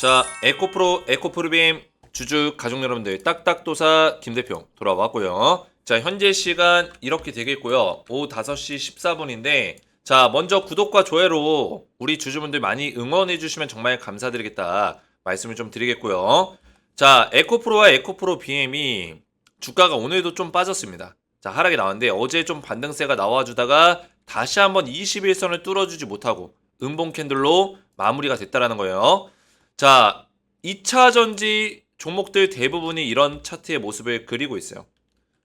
자, 에코프로, 에코프로빔 주주 가족 여러분들 딱딱도사 김대표 돌아왔고요. 자, 현재 시간 이렇게 되겠고요. 오후 5시 14분인데 자, 먼저 구독과 좋아요로 우리 주주분들 많이 응원해 주시면 정말 감사드리겠다 말씀을 좀 드리겠고요. 자, 에코프로와 에코프로 BM이 주가가 오늘도 좀 빠졌습니다. 자, 하락이 나왔는데 어제 좀 반등세가 나와주다가 다시 한번 21선을 뚫어주지 못하고 음봉 캔들로 마무리가 됐다라는 거예요. 자, 2차 전지 종목들 대부분이 이런 차트의 모습을 그리고 있어요.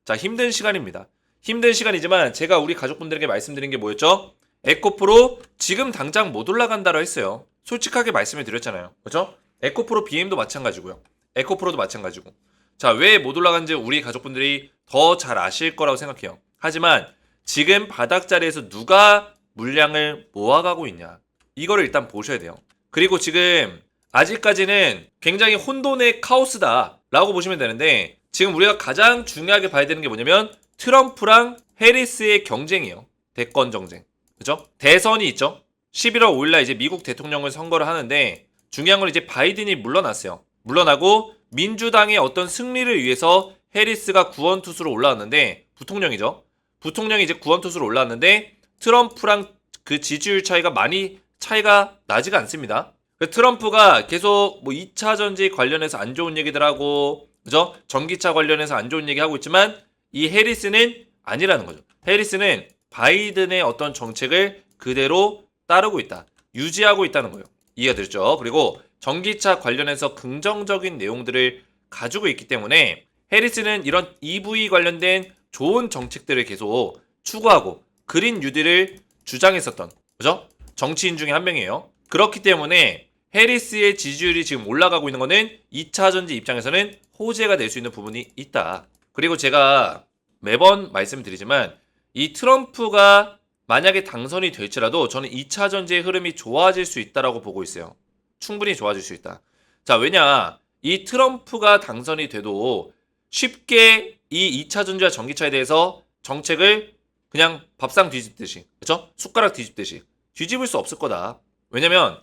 자, 힘든 시간입니다. 힘든 시간이지만 제가 우리 가족분들에게 말씀드린 게 뭐였죠? 에코프로 지금 당장 못 올라간다고 했어요. 솔직하게 말씀을 드렸잖아요. 그렇죠? 에코프로 BM도 마찬가지고요. 에코프로도 마찬가지고. 자, 왜 못 올라간지 우리 가족분들이 더 잘 아실 거라고 생각해요. 하지만 지금 바닥 자리에서 누가 물량을 모아가고 있냐. 이거를 일단 보셔야 돼요. 그리고 지금 아직까지는 굉장히 혼돈의 카오스다 라고 보시면 되는데 지금 우리가 가장 중요하게 봐야 되는 게 뭐냐면 트럼프랑 해리스의 경쟁이에요. 대권 정쟁. 그죠? 대선이 있죠. 11월 5일날 이제 미국 대통령을 선거를 하는데 중요한 건 이제 바이든이 물러났어요. 물러나고 민주당의 어떤 승리를 위해서 해리스가 구원투수로 올라왔는데 부통령이죠. 부통령이 이제 구원투수로 올라왔는데 트럼프랑 그 지지율 차이가 많이 차이가 나지가 않습니다. 트럼프가 계속 뭐 2차 전지 관련해서 안 좋은 얘기들 하고, 그죠? 전기차 관련해서 안 좋은 얘기 하고 있지만 이 해리스는 아니라는 거죠. 해리스는 바이든의 어떤 정책을 그대로 따르고 있다. 유지하고 있다는 거예요. 이해가 되죠? 그리고 전기차 관련해서 긍정적인 내용들을 가지고 있기 때문에 해리스는 이런 EV 관련된 좋은 정책들을 계속 추구하고 그린 뉴딜을 주장했었던, 그죠? 정치인 중에 한 명이에요. 그렇기 때문에 해리스의 지지율이 지금 올라가고 있는 거는 2차 전지 입장에서는 호재가 될 수 있는 부분이 있다. 그리고 제가 매번 말씀드리지만 이 트럼프가 만약에 당선이 될지라도 저는 2차 전지의 흐름이 좋아질 수 있다라고 보고 있어요. 충분히 좋아질 수 있다. 자, 왜냐? 이 트럼프가 당선이 돼도 쉽게 이 2차 전지와 전기차에 대해서 정책을 그냥 밥상 뒤집듯이, 그렇죠? 숟가락 뒤집듯이 뒤집을 수 없을 거다. 왜냐면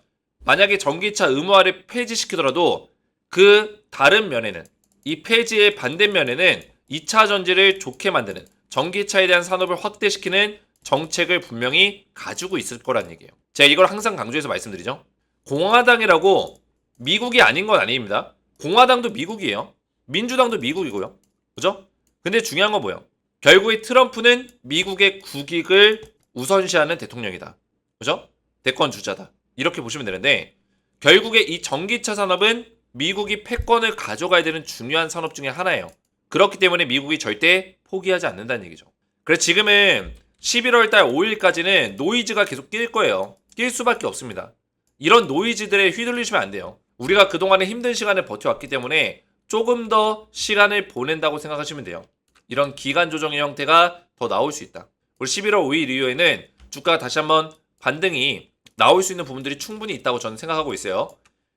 만약에 전기차 의무화를 폐지시키더라도 그 다른 면에는 이 폐지의 반대면에는 2차 전지를 좋게 만드는 전기차에 대한 산업을 확대시키는 정책을 분명히 가지고 있을 거란 얘기예요. 제가 이걸 항상 강조해서 말씀드리죠. 공화당이라고 미국이 아닌 건 아닙니다. 공화당도 미국이에요. 민주당도 미국이고요. 그죠? 근데 중요한 건 뭐예요? 결국에 트럼프는 미국의 국익을 우선시하는 대통령이다. 그죠? 대권 주자다. 이렇게 보시면 되는데 결국에 이 전기차 산업은 미국이 패권을 가져가야 되는 중요한 산업 중에 하나예요. 그렇기 때문에 미국이 절대 포기하지 않는다는 얘기죠. 그래서 지금은 11월 달 5일까지는 노이즈가 계속 낄 거예요. 낄 수밖에 없습니다. 이런 노이즈들에 휘둘리시면 안 돼요. 우리가 그동안에 힘든 시간을 버텨왔기 때문에 조금 더 시간을 보낸다고 생각하시면 돼요. 이런 기간 조정의 형태가 더 나올 수 있다. 우리 11월 5일 이후에는 주가가 다시 한번 반등이 나올 수 있는 부분들이 충분히 있다고 저는 생각하고 있어요.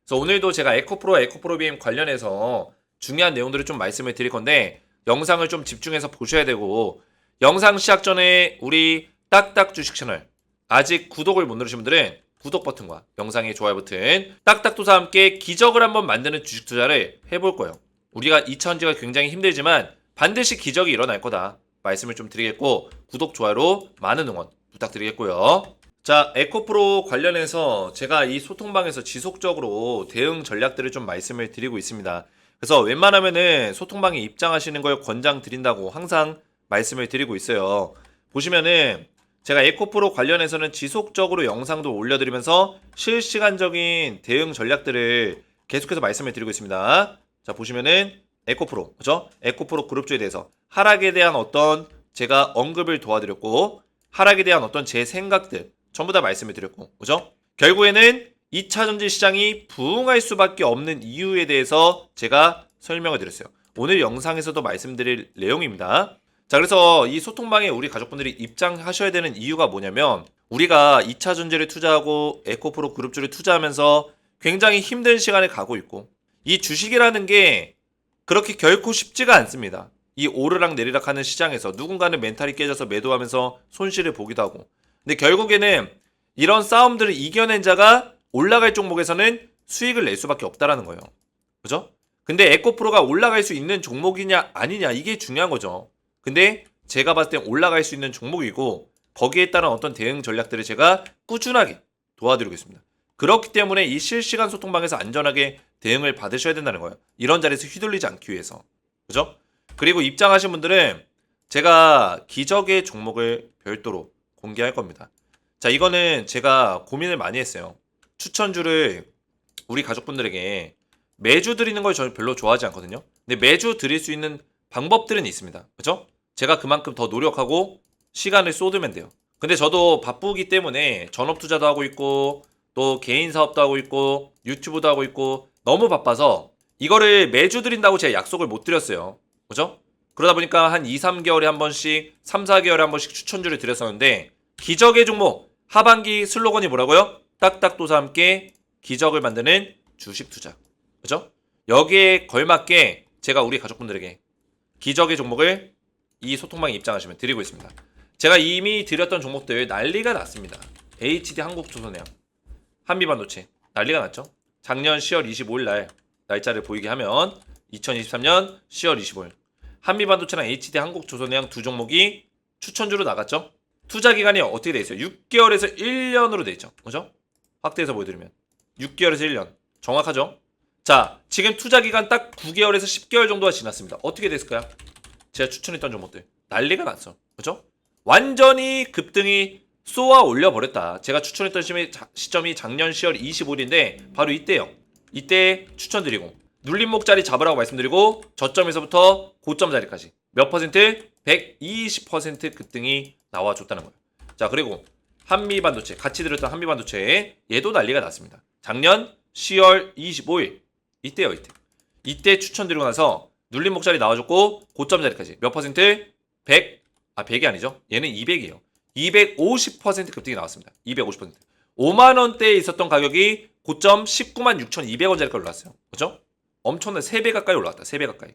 그래서 오늘도 제가 에코프로와 에코프로 BM 관련해서 중요한 내용들을 좀 말씀을 드릴 건데 영상을 좀 집중해서 보셔야 되고 영상 시작 전에 우리 딱딱 주식 채널 아직 구독을 못 누르신 분들은 구독 버튼과 영상의 좋아요 버튼 딱딱도사 함께 기적을 한번 만드는 주식 투자를 해볼 거예요. 우리가 2차전지가 굉장히 힘들지만 반드시 기적이 일어날 거다 말씀을 좀 드리겠고 구독, 좋아요로 많은 응원 부탁드리겠고요. 자, 에코프로 관련해서 제가 이 소통방에서 지속적으로 대응 전략들을 좀 말씀을 드리고 있습니다. 그래서 웬만하면은 소통방에 입장하시는 걸 권장드린다고 항상 말씀을 드리고 있어요. 보시면은 제가 에코프로 관련해서는 지속적으로 영상도 올려드리면서 실시간적인 대응 전략들을 계속해서 말씀을 드리고 있습니다. 자, 보시면은 에코프로, 그죠? 에코프로 그룹주에 대해서 하락에 대한 어떤 제가 언급을 도와드렸고 하락에 대한 어떤 제 생각들 전부 다 말씀을 드렸고, 그죠? 결국에는 2차 전지 시장이 부흥할 수밖에 없는 이유에 대해서 제가 설명을 드렸어요. 오늘 영상에서도 말씀드릴 내용입니다. 자, 그래서 이 소통방에 우리 가족분들이 입장하셔야 되는 이유가 뭐냐면 우리가 2차 전지를 투자하고 에코프로 그룹주를 투자하면서 굉장히 힘든 시간을 가고 있고 이 주식이라는 게 그렇게 결코 쉽지가 않습니다. 이 오르락 내리락 하는 시장에서 누군가는 멘탈이 깨져서 매도하면서 손실을 보기도 하고 근데 결국에는 이런 싸움들을 이겨낸 자가 올라갈 종목에서는 수익을 낼 수밖에 없다라는 거예요. 그죠? 근데 에코프로가 올라갈 수 있는 종목이냐 아니냐 이게 중요한 거죠. 근데 제가 봤을 땐 올라갈 수 있는 종목이고 거기에 따른 어떤 대응 전략들을 제가 꾸준하게 도와드리겠습니다. 그렇기 때문에 이 실시간 소통방에서 안전하게 대응을 받으셔야 된다는 거예요. 이런 자리에서 휘둘리지 않기 위해서. 그죠? 그리고 입장하신 분들은 제가 기적의 종목을 별도로 공개할 겁니다. 자, 이거는 제가 고민을 많이 했어요. 추천주를 우리 가족분들에게 매주 드리는 걸 저는 별로 좋아하지 않거든요. 근데 매주 드릴 수 있는 방법들은 있습니다. 그죠? 제가 그만큼 더 노력하고 시간을 쏟으면 돼요. 근데 저도 바쁘기 때문에 전업 투자도 하고 있고 또 개인 사업도 하고 있고 유튜브도 하고 있고 너무 바빠서 이거를 매주 드린다고 제가 약속을 못 드렸어요. 그죠? 그러다 보니까 한 2, 3개월에 한 번씩 3, 4개월에 한 번씩 추천주를 드렸었는데 기적의 종목 하반기 슬로건이 뭐라고요? 딱딱도사와 함께 기적을 만드는 주식 투자. 그죠? 여기에 걸맞게 제가 우리 가족분들에게 기적의 종목을 이 소통방에 입장하시면 드리고 있습니다. 제가 이미 드렸던 종목들 난리가 났습니다. HD 한국조선해양, 한미반도체 난리가 났죠. 작년 10월 25일 날 날짜를 보이게 하면 2023년 10월 25일 한미반도체랑 HD 한국조선해양 두 종목이 추천주로 나갔죠. 투자 기간이 어떻게 돼 있어요? 6개월에서 1년으로 돼 있죠. 그죠? 확대해서 보여드리면 6개월에서 1년 정확하죠? 자, 지금 투자 기간 딱 9개월에서 10개월 정도가 지났습니다. 어떻게 됐을까요? 제가 추천했던 종목들 난리가 났어. 그죠? 완전히 급등이 쏘아 올려버렸다. 제가 추천했던 시점이 작년 10월 25일인데 바로 이때요. 이때 추천드리고 눌림목 자리 잡으라고 말씀드리고 저점에서부터 고점 자리까지 몇 퍼센트? 120% 급등이 나와줬다는 거예요. 자, 그리고 한미반도체 같이 들었던 한미반도체 얘도 난리가 났습니다. 작년 10월 25일 이때요. 이때 추천드리고 나서 눌림목 자리 나와줬고 고점 자리까지 몇 퍼센트? 100이 아니죠. 얘는 200이에요. 250% 급등이 나왔습니다. 250%. 5만원대에 있었던 가격이 고점 19만 6,200원 자리까지 올랐어요. 그죠? 엄청난 3배 가까이 올라왔다. 3배 가까이.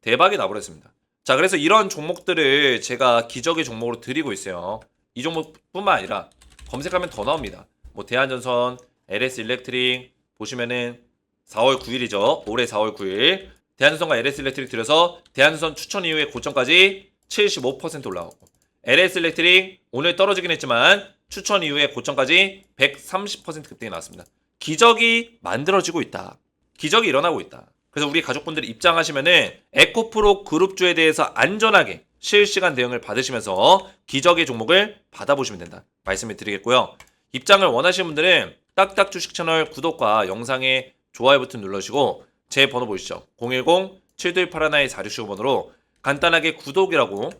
대박이 나버렸습니다. 자, 그래서 이런 종목들을 제가 기적의 종목으로 드리고 있어요. 이 종목뿐만 아니라 검색하면 더 나옵니다. 뭐 대한전선, LS 일렉트릭 보시면은 4월 9일이죠. 올해 4월 9일. 대한전선과 LS 일렉트릭 들여서 대한전선 추천 이후에 고점까지 75% 올라가고 LS 일렉트릭 오늘 떨어지긴 했지만 추천 이후에 고점까지 130% 급등이 나왔습니다. 기적이 만들어지고 있다. 기적이 일어나고 있다. 그래서 우리 가족분들이 입장하시면은 에코프로 그룹주에 대해서 안전하게 실시간 대응을 받으시면서 기적의 종목을 받아보시면 된다. 말씀을 드리겠고요. 입장을 원하시는 분들은 딱딱 주식 채널 구독과 영상에 좋아요 버튼 눌러주시고 제 번호 보이시죠? 010-7281-4615번으로 간단하게 구독이라고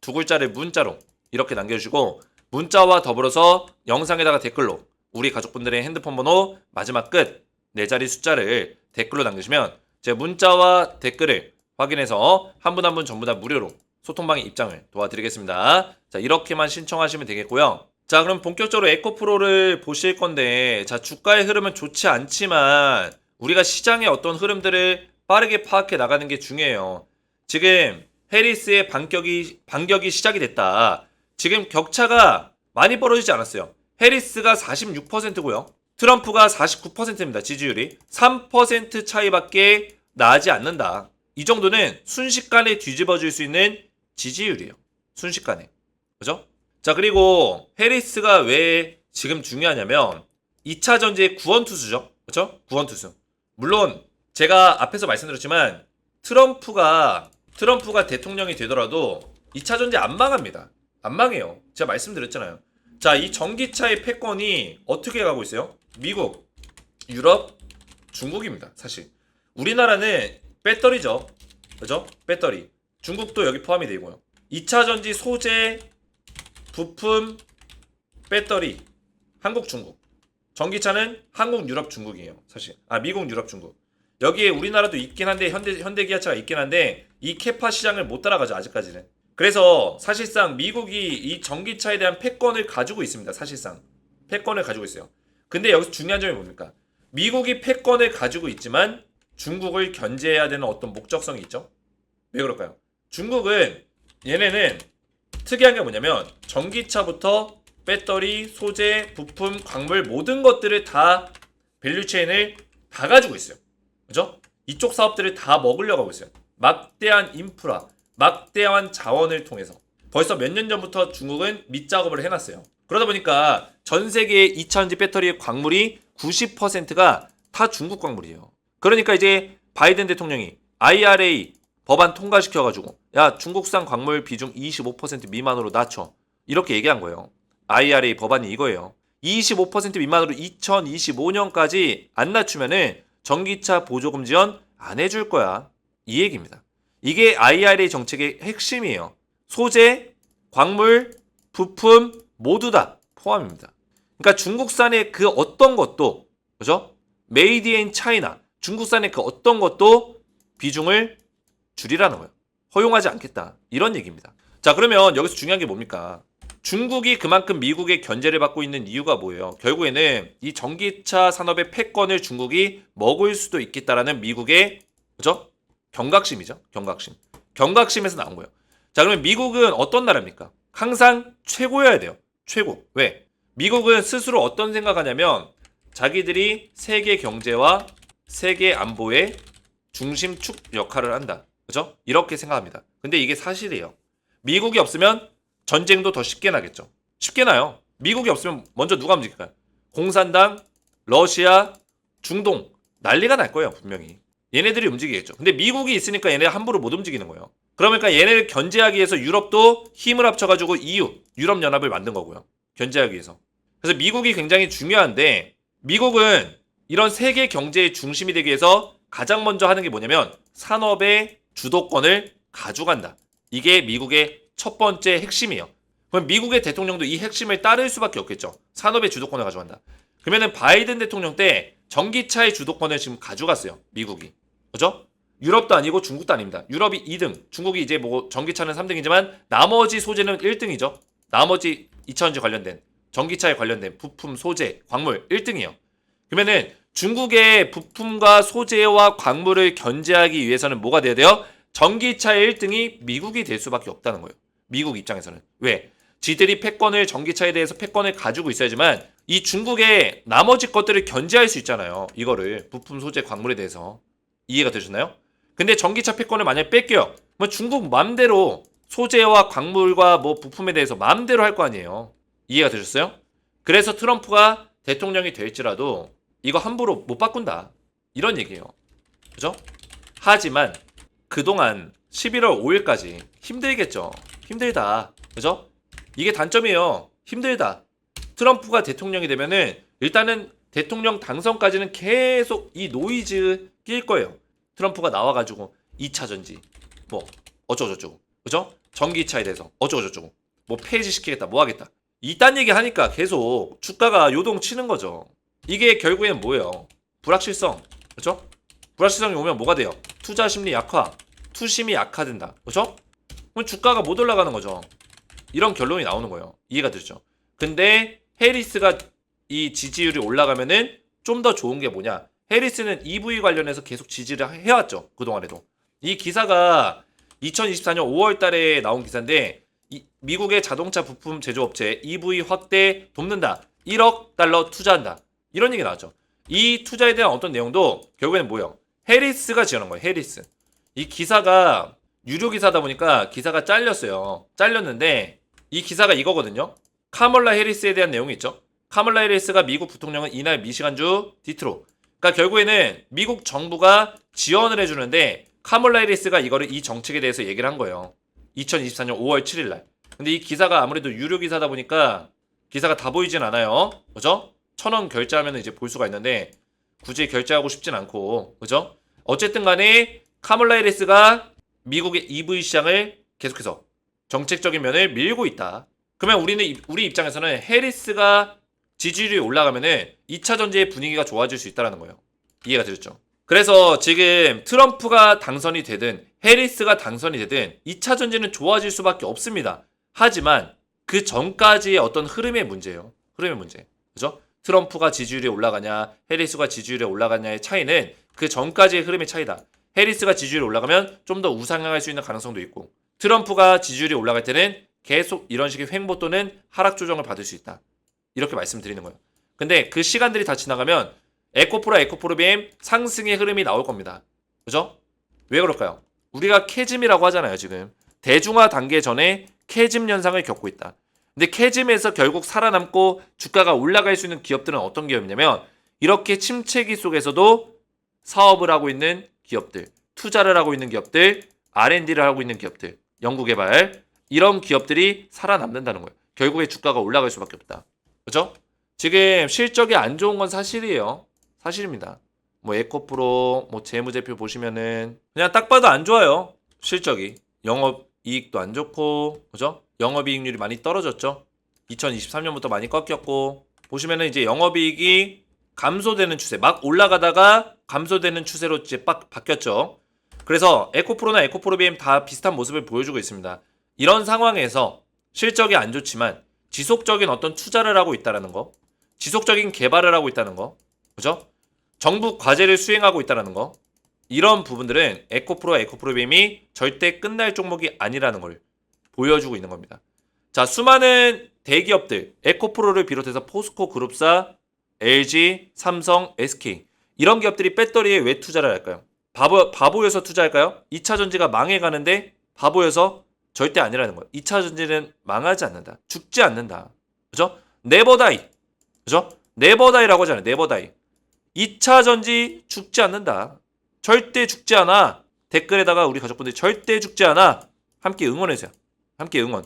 두 글자를 문자로 이렇게 남겨주시고 문자와 더불어서 영상에다가 댓글로 우리 가족분들의 핸드폰 번호 마지막 끝 4자리 숫자를 댓글로 남기시면 제 문자와 댓글을 확인해서 한 분 한 분 전부 다 무료로 소통방에 입장을 도와드리겠습니다. 자, 이렇게만 신청하시면 되겠고요. 자, 그럼 본격적으로 에코프로를 보실 건데 자, 주가의 흐름은 좋지 않지만 우리가 시장의 어떤 흐름들을 빠르게 파악해 나가는 게 중요해요. 지금 해리스의 반격이 시작이 됐다. 지금 격차가 많이 벌어지지 않았어요. 해리스가 46%고요. 트럼프가 49%입니다. 지지율이. 3% 차이밖에 나지 않는다. 이 정도는 순식간에 뒤집어질 수 있는 지지율이에요. 순식간에. 그죠? 자, 그리고 해리스가 왜 지금 중요하냐면 2차 전지의 구원투수죠. 그죠? 구원투수. 물론 제가 앞에서 말씀드렸지만 트럼프가 대통령이 되더라도 2차 전지 안 망합니다. 안 망해요. 제가 말씀드렸잖아요. 자, 이 전기차의 패권이 어떻게 가고 있어요? 미국, 유럽, 중국입니다. 사실 우리나라는 배터리죠. 그죠? 배터리. 중국도 여기 포함이 되고요. 2차 전지 소재, 부품, 배터리. 한국, 중국. 전기차는 한국, 유럽, 중국이에요. 사실. 미국, 유럽, 중국. 여기에 우리나라도 있긴 한데 현대기아차가 있긴 한데 이 캐파 시장을 못 따라가죠. 아직까지는. 그래서 사실상 미국이 이 전기차에 대한 패권을 가지고 있습니다. 사실상. 패권을 가지고 있어요. 근데 여기서 중요한 점이 뭡니까? 미국이 패권을 가지고 있지만 중국을 견제해야 되는 어떤 목적성이 있죠. 왜 그럴까요? 중국은 얘네는 특이한 게 뭐냐면 전기차부터 배터리, 소재, 부품, 광물 모든 것들을 다 밸류체인을 다 가지고 있어요. 그죠? 이쪽 사업들을 다 먹으려고 하고 있어요. 막대한 인프라, 막대한 자원을 통해서. 벌써 몇 년 전부터 중국은 밑작업을 해놨어요. 그러다 보니까 전 세계의 2차전지 배터리의 광물이 90%가 다 중국 광물이에요. 그러니까 이제 바이든 대통령이 IRA 법안 통과시켜가지고 야 중국산 광물 비중 25% 미만으로 낮춰 이렇게 얘기한 거예요. IRA 법안이 이거예요. 25% 미만으로 2025년까지 안 낮추면은 전기차 보조금 지원 안 해줄 거야. 이 얘기입니다. 이게 IRA 정책의 핵심이에요. 소재, 광물, 부품 모두 다 포함입니다. 그러니까 중국산의 그 어떤 것도 그죠? 메이드 인 차이나 중국산의 그 어떤 것도 비중을 줄이라는 거예요. 허용하지 않겠다. 이런 얘기입니다. 자, 그러면 여기서 중요한 게 뭡니까? 중국이 그만큼 미국의 견제를 받고 있는 이유가 뭐예요? 결국에는 이 전기차 산업의 패권을 중국이 먹을 수도 있겠다라는 미국의 그죠? 경각심이죠. 경각심. 경각심에서 나온 거예요. 자, 그러면 미국은 어떤 나라입니까? 항상 최고여야 돼요. 최고. 왜? 미국은 스스로 어떤 생각하냐면 자기들이 세계 경제와 세계 안보의 중심축 역할을 한다. 그죠? 이렇게 생각합니다. 근데 이게 사실이에요. 미국이 없으면 전쟁도 더 쉽게 나겠죠. 쉽게 나요. 미국이 없으면 먼저 누가 움직일까요? 공산당, 러시아, 중동 난리가 날 거예요. 분명히. 얘네들이 움직이겠죠. 근데 미국이 있으니까 얘네 함부로 못 움직이는 거예요. 그러니까 얘네를 견제하기 위해서 유럽도 힘을 합쳐가지고 EU, 유럽연합을 만든 거고요. 견제하기 위해서. 그래서 미국이 굉장히 중요한데 미국은 이런 세계 경제의 중심이 되기 위해서 가장 먼저 하는 게 뭐냐면 산업의 주도권을 가져간다. 이게 미국의 첫 번째 핵심이에요. 그럼 미국의 대통령도 이 핵심을 따를 수밖에 없겠죠. 산업의 주도권을 가져간다. 그러면은 바이든 대통령 때 전기차의 주도권을 지금 가져갔어요. 미국이. 그죠? 유럽도 아니고 중국도 아닙니다. 유럽이 2등, 중국이 이제 뭐 전기차는 3등이지만 나머지 소재는 1등이죠. 나머지 2차전지 관련된 전기차에 관련된 부품, 소재, 광물 1등이에요. 그러면은 중국의 부품과 소재와 광물을 견제하기 위해서는 뭐가 돼야 돼요? 전기차의 1등이 미국이 될 수밖에 없다는 거예요. 미국 입장에서는. 왜? 지들이 패권을 전기차에 대해서 패권을 가지고 있어야지만 이 중국의 나머지 것들을 견제할 수 있잖아요. 이거를 부품, 소재, 광물에 대해서. 이해가 되셨나요? 근데 전기차 패권을 만약에 뺏겨요. 뭐 중국 맘대로 소재와 광물과 뭐 부품에 대해서 맘대로 할 거 아니에요. 이해가 되셨어요? 그래서 트럼프가 대통령이 될지라도 이거 함부로 못 바꾼다. 이런 얘기예요. 그죠? 하지만 그동안 11월 5일까지 힘들겠죠. 힘들다. 그죠? 이게 단점이에요. 힘들다. 트럼프가 대통령이 되면은 일단은 대통령 당선까지는 계속 이 노이즈 낄 거예요. 트럼프가 나와가지고 2차전지 뭐 어쩌고저쩌고 그죠? 전기차에 대해서 어쩌고저쩌고 뭐 폐지시키겠다 뭐 하겠다 이딴 얘기 하니까 계속 주가가 요동치는 거죠. 이게 결국에는 뭐예요? 불확실성. 그렇죠? 불확실성이 오면 뭐가 돼요? 투자 심리 약화, 투심이 약화된다. 그렇죠? 그럼 주가가 못 올라가는 거죠. 이런 결론이 나오는 거예요. 이해가 되죠? 근데 해리스가 이 지지율이 올라가면은 좀 더 좋은 게 뭐냐? 해리스는 EV 관련해서 계속 지지를 해왔죠. 그동안에도. 이 기사가 2024년 5월 달에 나온 기사인데 미국의 자동차 부품 제조업체 EV 확대 돕는다. 1억 달러 투자한다. 이런 얘기 나왔죠. 이 투자에 대한 어떤 내용도 결국에는 뭐예요? 해리스가 지어놓은 거예요. 해리스. 이 기사가 유료 기사다 보니까 기사가 잘렸어요. 잘렸는데 이 기사가 이거거든요. 카멀라 해리스에 대한 내용이 있죠. 카멀라 해리스가 미국 부통령은 이날 미시간주 디트로. 그러니까 결국에는 미국 정부가 지원을 해주는데 카멀라 해리스가 이거를 이 정책에 대해서 얘기를 한 거예요. 2024년 5월 7일 날. 근데 이 기사가 아무래도 유료 기사다 보니까 기사가 다 보이진 않아요. 그죠? 1,000원 결제하면 이제 볼 수가 있는데 굳이 결제하고 싶진 않고. 그죠? 어쨌든 간에 카멀라 해리스가 미국의 EV 시장을 계속해서 정책적인 면을 밀고 있다. 그러면 우리 입장에서는 해리스가 지지율이 올라가면은 2차 전지의 분위기가 좋아질 수 있다는 거예요. 이해가 되셨죠? 그래서 지금 트럼프가 당선이 되든 해리스가 당선이 되든 2차 전지는 좋아질 수밖에 없습니다. 하지만 그 전까지의 어떤 흐름의 문제예요. 흐름의 문제. 그죠? 트럼프가 지지율이 올라가냐, 해리스가 지지율이 올라가냐의 차이는 그 전까지의 흐름의 차이다. 해리스가 지지율이 올라가면 좀 더 우상향할 수 있는 가능성도 있고 트럼프가 지지율이 올라갈 때는 계속 이런 식의 횡보 또는 하락 조정을 받을 수 있다. 이렇게 말씀드리는 거예요. 근데 그 시간들이 다 지나가면 에코프로, 에코프로빔 상승의 흐름이 나올 겁니다. 그죠? 왜 그럴까요? 우리가 캐즘이라고 하잖아요, 지금. 대중화 단계 전에 캐즘 현상을 겪고 있다. 근데 캐즘에서 결국 살아남고 주가가 올라갈 수 있는 기업들은 어떤 기업이냐면 이렇게 침체기 속에서도 사업을 하고 있는 기업들, 투자를 하고 있는 기업들, R&D를 하고 있는 기업들, 연구개발 이런 기업들이 살아남는다는 거예요. 결국에 주가가 올라갈 수밖에 없다. 그죠? 지금 실적이 안 좋은 건 사실이에요. 사실입니다. 뭐 에코프로, 뭐 재무제표 보시면은 그냥 딱 봐도 안 좋아요. 실적이. 영업이익도 안 좋고, 그죠? 영업이익률이 많이 떨어졌죠. 2023년부터 많이 꺾였고 보시면은 이제 영업이익이 감소되는 추세, 막 올라가다가 감소되는 추세로 이제 빡 바뀌었죠. 그래서 에코프로나 에코프로비엠 다 비슷한 모습을 보여주고 있습니다. 이런 상황에서 실적이 안 좋지만 지속적인 어떤 투자를 하고 있다는 거, 지속적인 개발을 하고 있다는 거, 그죠? 정부 과제를 수행하고 있다는 거, 이런 부분들은 에코프로, 에코프로비엠이 절대 끝날 종목이 아니라는 걸 보여주고 있는 겁니다. 자, 수많은 대기업들, 에코프로를 비롯해서 포스코 그룹사, LG, 삼성, SK 이런 기업들이 배터리에 왜 투자를 할까요? 바보여서 투자할까요? 2차 전지가 망해가는데 바보여서 절대 아니라는 거예요. 2차 전지는 망하지 않는다. 죽지 않는다. 그죠? 네버다이. 그죠? 네버다이라고 하잖아요. 네버다이. 2차 전지 죽지 않는다. 절대 죽지 않아. 댓글에다가 우리 가족분들이 절대 죽지 않아. 함께 응원해주세요. 함께 응원.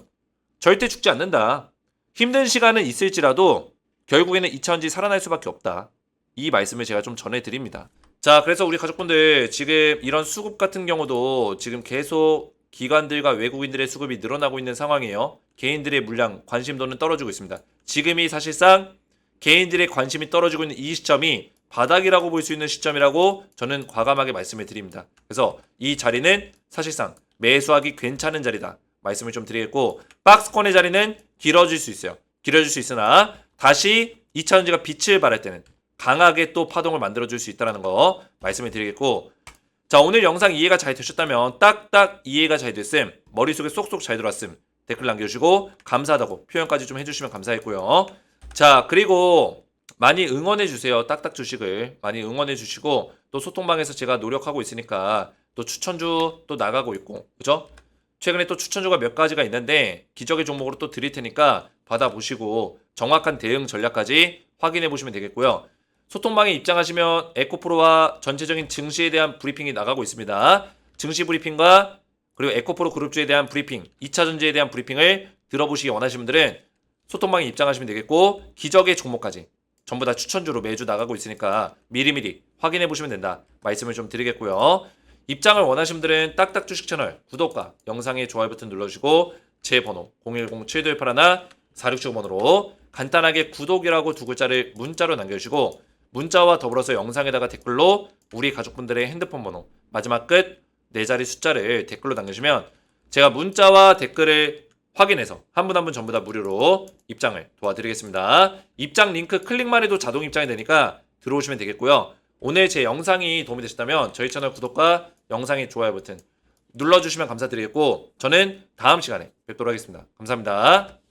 절대 죽지 않는다. 힘든 시간은 있을지라도 결국에는 2차 전지 살아날 수밖에 없다. 이 말씀을 제가 좀 전해드립니다. 자, 그래서 우리 가족분들 지금 이런 수급 같은 경우도 지금 계속 기관들과 외국인들의 수급이 늘어나고 있는 상황이에요. 개인들의 물량, 관심도는 떨어지고 있습니다. 지금이 사실상 개인들의 관심이 떨어지고 있는 이 시점이 바닥이라고 볼 수 있는 시점이라고 저는 과감하게 말씀을 드립니다. 그래서 이 자리는 사실상 매수하기 괜찮은 자리다. 말씀을 좀 드리겠고 박스권의 자리는 길어질 수 있어요. 길어질 수 있으나 다시 2차 전지가 빛을 발할 때는 강하게 또 파동을 만들어줄 수 있다는 거 말씀을 드리겠고 자 오늘 영상 이해가 잘 되셨다면 딱딱 이해가 잘 됐음 머릿속에 쏙쏙 잘 들어왔음 댓글 남겨주시고 감사하다고 표현까지 좀 해주시면 감사했고요. 자 그리고 많이 응원해주세요. 딱딱 주식을 많이 응원해주시고 또 소통방에서 제가 노력하고 있으니까 또 추천주 또 나가고 있고 그죠? 최근에 또 추천주가 몇 가지가 있는데 기적의 종목으로 또 드릴 테니까 받아보시고 정확한 대응 전략까지 확인해 보시면 되겠고요. 소통방에 입장하시면 에코프로와 전체적인 증시에 대한 브리핑이 나가고 있습니다. 증시 브리핑과 그리고 에코프로 그룹주에 대한 브리핑, 2차 전지에 대한 브리핑을 들어보시기 원하시는 분들은 소통방에 입장하시면 되겠고 기적의 종목까지 전부 다 추천주로 매주 나가고 있으니까 미리미리 확인해 보시면 된다. 말씀을 좀 드리겠고요. 입장을 원하시는 분들은 딱딱 주식 채널 구독과 영상의 좋아요 버튼 눌러주시고 제 번호 010-7281-4675번으로 간단하게 구독이라고 두 글자를 문자로 남겨주시고 문자와 더불어서 영상에다가 댓글로 우리 가족분들의 핸드폰 번호 마지막 끝 4자리 숫자를 댓글로 남겨주시면 제가 문자와 댓글을 확인해서 한 분 한 분 전부 다 무료로 입장을 도와드리겠습니다. 입장 링크 클릭만 해도 자동 입장이 되니까 들어오시면 되겠고요. 오늘 제 영상이 도움이 되셨다면 저희 채널 구독과 영상의 좋아요 버튼 눌러주시면 감사드리겠고 저는 다음 시간에 뵙도록 하겠습니다. 감사합니다.